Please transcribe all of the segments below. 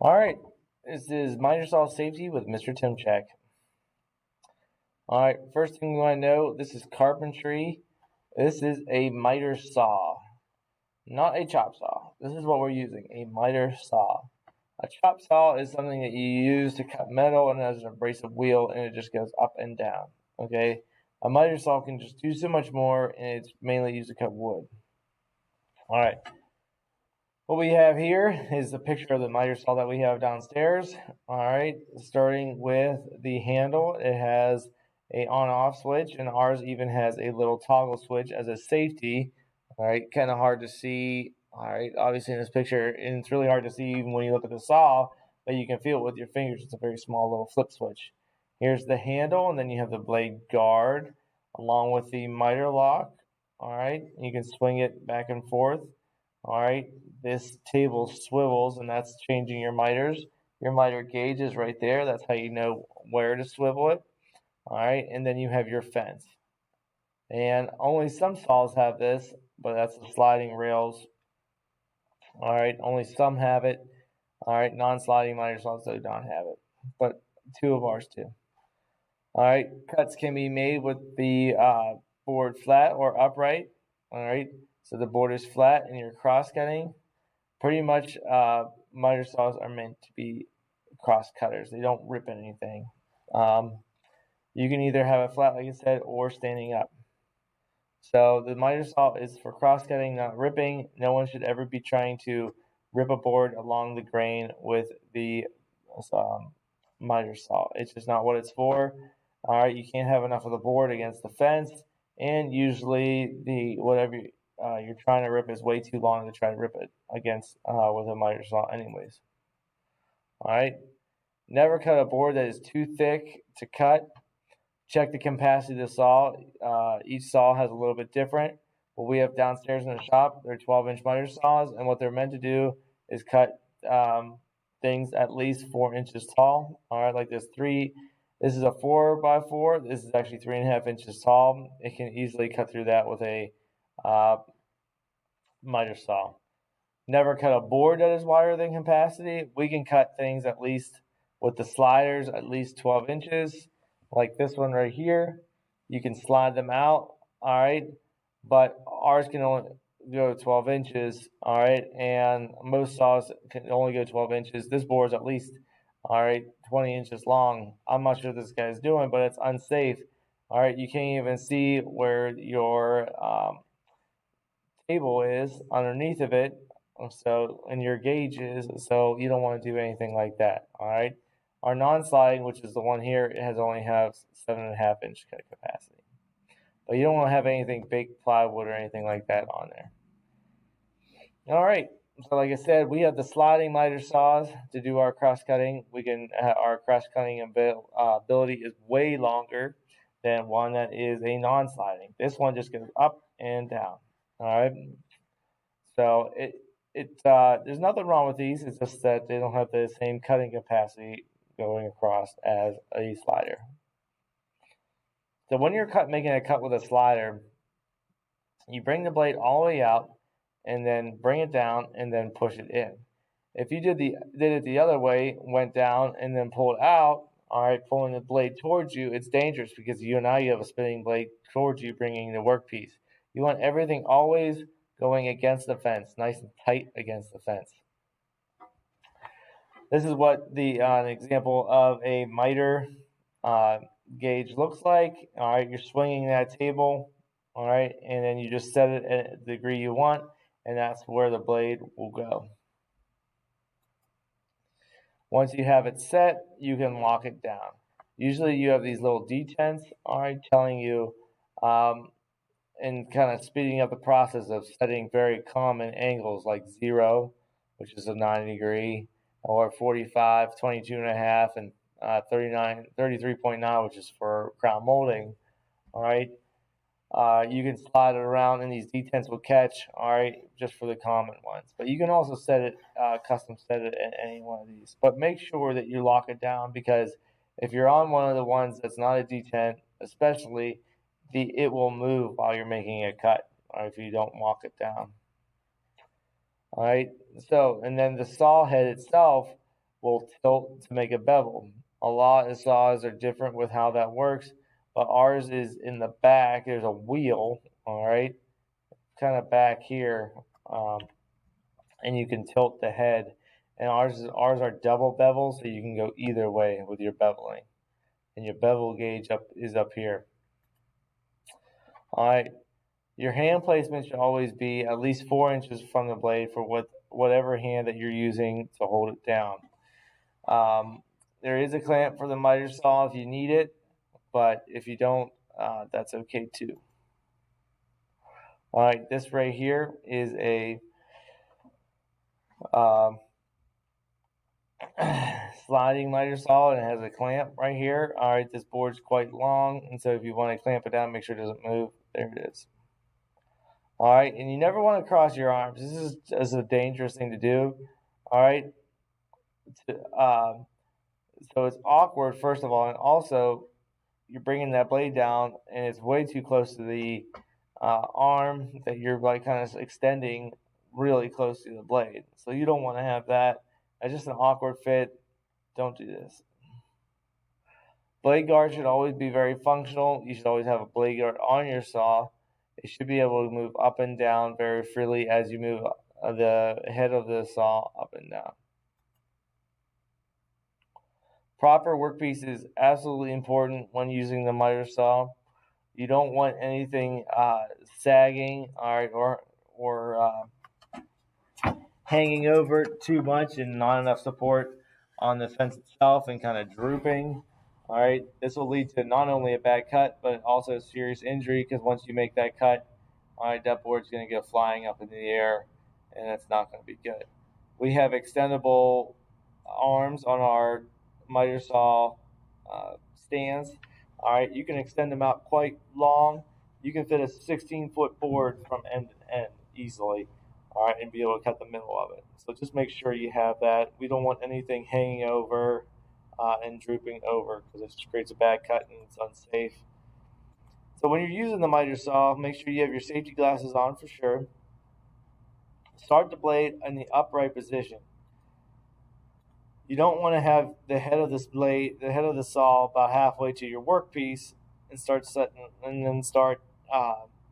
All right, this is Miter Saw Safety with Mr. Timchak. All right, first thing you want to know, this is carpentry. This is a miter saw, not a chop saw. This is what we're using, a miter saw. A chop saw is something that you use to cut metal and it has an abrasive wheel and it just goes up and down. Okay, a miter saw can just do so much more and it's mainly used to cut wood. All right, what we have here is a picture of the miter saw that we have downstairs. All right, starting with the handle, it has a on-off switch, and ours even has a little toggle switch as a safety. All right, kind of hard to see. All right, obviously in this picture, and it's really hard to see even when you look at the saw, but you can feel it with your fingers. It's a very small little flip switch. Here's the handle, and then you have the blade guard along with the miter lock. All right, you can swing it back and forth. All right, this table swivels and that's changing your miters. Your miter gauge is right there. That's how you know where to swivel it. All right, and then you have your fence. And only some saws have this, but that's the sliding rails. All right, only some have it. All right, non-sliding miter saws do not have it, but two of ours do. All right, cuts can be made with the board flat or upright. All right, so the board is flat and you're cross cutting. Pretty much, miter saws are meant to be cross cutters. They don't rip anything. Um, you can either have it flat, like I said, or standing up. So the miter saw is for cross cutting, not ripping. No one should ever be trying to rip a board along the grain with the um, miter saw. It's just not what it's for. All right, you can't have enough of the board against the fence, and usually the whatever you're trying to rip is way too long to try to rip it against with a miter saw, anyways. All right, never cut a board that is too thick to cut. Check the capacity of the saw. Each saw has a little bit different. What we have downstairs in the shop, they're 12-inch miter saws, and what they're meant to do is cut things at least 4 inches tall. All right, like this three. This is a 4x4. This is actually 3.5 inches tall. It can easily cut through that with a uh, miter saw. Never cut a board that is wider than capacity. We can cut things at least with the sliders at least 12 inches, like this one right here. You can slide them out, all right, but ours can only go 12 inches, all right, and most saws can only go 12 inches. This board is at least, all right, 20 inches long. I'm not sure what this guy's doing, but it's unsafe. All right, you can't even see where your table is underneath of it, so and your gauge is, so you don't want to do anything like that. All right, our non-sliding, which is the one here, it has only have 7.5 inch cut capacity, but you don't want to have anything big plywood or anything like that on there. All right, so like I said, we have the sliding miter saws to do our cross cutting. We can our cross cutting ability is way longer than one that is a non-sliding. This one just goes up and down. All right, so there's nothing wrong with these. It's just that they don't have the same cutting capacity going across as a slider. So when you're making a cut with a slider, you bring the blade all the way out and then bring it down and then push it in. If you did it the other way, went down and then pulled out, all right, pulling the blade towards you, it's dangerous because you have a spinning blade towards you, bringing the workpiece. You want everything always going against the fence, nice and tight against the fence. This is what the an example of a miter uh, gauge looks like. All right, you're swinging that table, all right, and then you just set it at the degree you want, and that's where the blade will go. Once you have it set, you can lock it down. Usually you have these little detents, all right, telling you and kind of speeding up the process of setting very common angles like 0, which is a 90 degree, or 45, 22.5, and 39, 33.9, which is for crown molding. All right. You can slide it around and these detents will catch, all right, just for the common ones. But you can also set it, custom set it at any one of these. But make sure that you lock it down because if you're on one of the ones that's not a detent, especially, it will move while you're making a cut, or if you don't lock it down. All right. So, and then the saw head itself, will tilt to make a bevel. A lot of saws are different with how that works, but ours is in the back. There's a wheel, all right, kind of back here, um, and you can tilt the head. And ours are double bevel, so you can go either way with your beveling. And your bevel gauge is up here. All right. Your hand placement should always be at least 4 inches from the blade for whatever hand that you're using to hold it down. There is a clamp for the miter saw if you need it, but if you don't, that's okay too. All right, this right here is a um, sliding miter saw, and it has a clamp right here. All right, this board's quite long, and so if you want to clamp it down, make sure it doesn't move. There it is. All right, and you never want to cross your arms. This is a dangerous thing to do. All right, so it's awkward first of all, and also you're bringing that blade down, and it's way too close to the arm that you're like kind of extending really close to the blade. So you don't want to have that. It's just an awkward fit. Don't do this. Blade guard should always be very functional. You should always have a blade guard on your saw. It should be able to move up and down very freely as you move the head of the saw up and down. Proper workpiece is absolutely important when using the miter saw. You don't want anything sagging, all right, or hanging over too much and not enough support on the fence itself and kind of drooping. All right, this will lead to not only a bad cut but also serious injury, because once you make that cut, all right, that board's going to go flying up into the air, and that's not going to be good. We have extendable arms on our miter saw stands. All right, you can extend them out quite long. You can fit a 16-foot board from end to end easily. All right, and be able to cut the middle of it. So just make sure you have that. We don't want anything hanging over and drooping over, because it creates a bad cut and it's unsafe. So when you're using the miter saw, make sure you have your safety glasses on for sure. Start the blade in the upright position. You don't want to have the head of this blade, the head of the saw, about halfway to your workpiece, and then start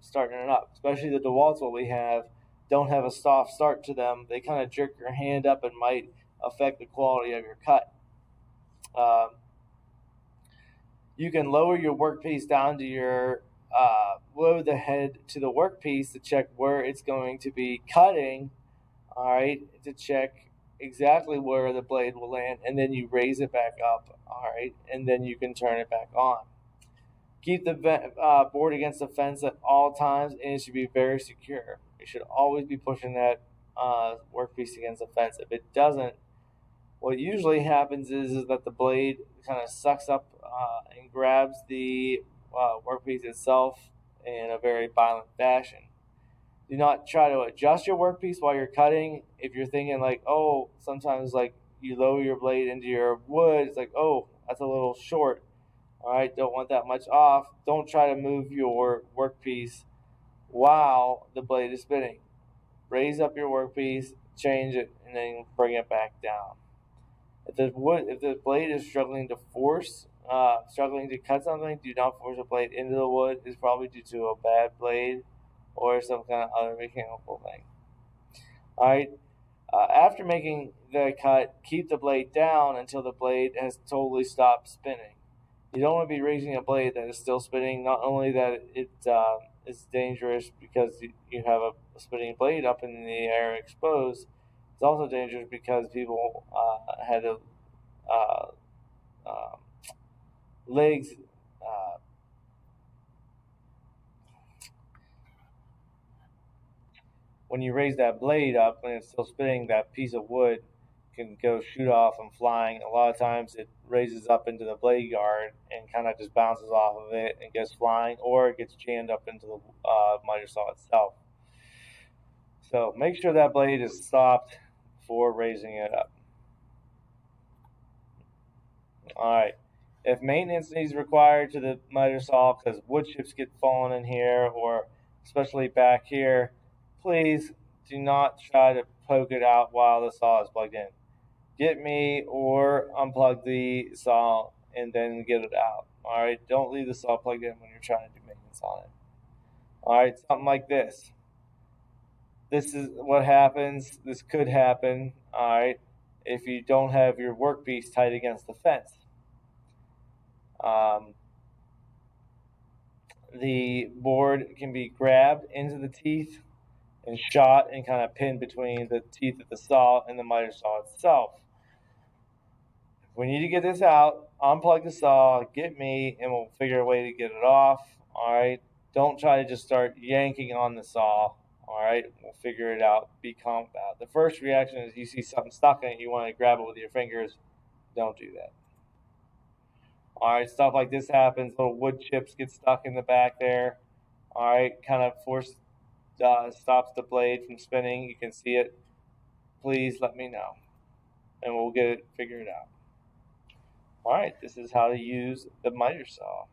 starting it up. Especially the DeWalt's what we have don't have a soft start to them. They kind of jerk your hand up and might affect the quality of your cut. You can lower your workpiece down to your lower the head to the workpiece to check where it's going to be cutting. All right, to check exactly where the blade will land, and then you raise it back up. All right, and then you can turn it back on. Keep the board against the fence at all times, and it should be very secure. You should always be pushing that workpiece against the fence. If it doesn't, what usually happens is that the blade kind of sucks up and grabs the workpiece itself in a very violent fashion. Do not try to adjust your workpiece while you're cutting. If you're thinking like, oh, sometimes like you lower your blade into your wood, it's like, oh, that's a little short. All right, don't want that much off. Don't try to move your workpiece while the blade is spinning. Raise up your workpiece, change it, and then bring it back down. If the blade is struggling to cut something, do not force the blade into the wood. It's probably due to a bad blade or some kind of other mechanical thing. All right. After making the cut, keep the blade down until the blade has totally stopped spinning. You don't want to be raising a blade that is still spinning. Not only that it is dangerous because you have a spinning blade up in the air exposed, it's also dangerous because people had legs. When you raise that blade up when it's still spinning, that piece of wood can go shoot off and flying. A lot of times it raises up into the blade guard and kind of just bounces off of it and goes flying, or it gets jammed up into the miter saw itself. So make sure that blade is stopped before raising it up. All right. If maintenance needs required to the miter saw because wood chips get falling in here, or especially back here, please do not try to poke it out while the saw is plugged in. get me or unplug the saw and then get it out. All right, don't leave the saw plugged in when you're trying to do maintenance on it. All right, something like this. This is what happens. This could happen. All right, if you don't have your workpiece tight against the fence. Um, the board can be grabbed into the teeth and shot and kind of pinned between the teeth of the saw and the miter saw itself. We need to get this out, unplug the saw, get me, and we'll figure a way to get it off. All right. Don't try to just start yanking on the saw. All right. We'll figure it out. Be calm about it. The first reaction is you see something stuck in it, you want to grab it with your fingers. Don't do that. All right. Stuff like this happens. Little wood chips get stuck in the back there. All right. Kind of stops the blade from spinning. You can see it. Please let me know, and we'll get it figured out. All right, this is how to use the miter saw.